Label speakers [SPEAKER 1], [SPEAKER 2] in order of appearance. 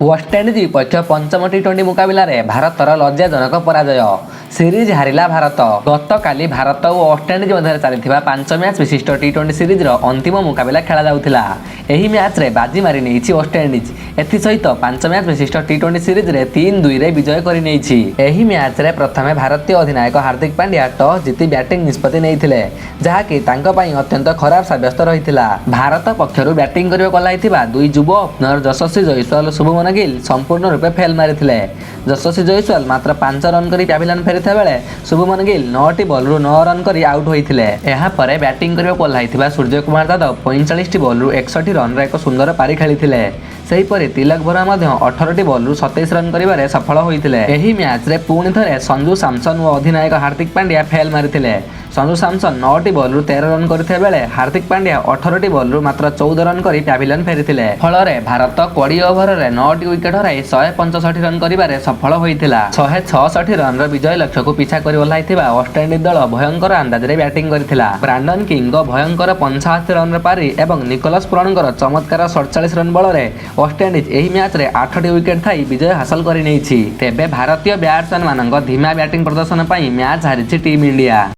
[SPEAKER 1] West Indies विपक्ष पंचम टी20 मुकाबला भारतर लज्जाजनक पराजय। सीरीज हारिला भारत। गतकाली भारत और वेस्टइंडीज मध्य चलता 5 मैच विशिष्ट टी20 सीरीज अंतिम मुकाबला खेला जाउथिला। एही मैच रे बाजी मारी नेइछि वेस्टइंडीज। एथि सहित 5 मैच विशिष्ट टी20 सीरीज रे 3-2 रे विजय करि नेइछि। एही मैच रे प्रथमे भारतीय अधिनायक हार्दिक पांड्या टॉस जीति बैटिंग निष्पत्ति नेइथिले, जहाकि तांको पई अत्यंत खराब साब्यस्त रहिथिला। भारत पक्षरु बैटिंग करियो कलाइथिबा दुई युवा ओपनर यशस्वी जयसवाल शुभमन गिल संपूर्ण रूपे फेल मारिथिले। यशस्वी जयसवाल मात्र 5 रन करी पैभिलियन फेरिथा बेले शुभमन गिल 9 बॉलरू 9 रन करी आउट होइथिले। एहा परे बैटिंग करियो कोल्हाइथिबा सूर्य कुमार यादव 45 बॉलरू 61 रन रे एक सुंदर पारी खेलिथिले। सेहीपरि तिलक भरा मध्य 18 बॉलरू 27 रन करिबारे सफल होइथिले। एही मैच रे पुणी थरे संजू सैमसन और अधिनायक हार्दिक पांड्या फेल मारिथिले। संजू सैमसन 9 बॉलरू 13 रन करथिबा बेले हार्दिक पांड्या 18 बॉलरू मात्र 14 रन करी पैभिलियन फेरिथिले। फलरे भारत 20 ओभर रे 9 विकेट हराई 165 रन करिबारे सफल होइथिला। 166 रन रो विजय लक्ष्य को पीछा करि ओल्हाइथिबा वेस्टइंडीज दल भयंकर अंदाज रे बैटिंग करथिला। ब्रांडन किंग भयंकर 85 रन रे पारी एवं निकोलस पुराणकर चमत्कार 47 रन बल रे वेस्टइंडीज एही मैच रे 8 विकेट थाई विजय हासिल करि नेइछि। तेबे भारतीय बैट्समैन मानक धीमा बैटिंग प्रदर्शन पई मैच हारिछि टीम इंडिया।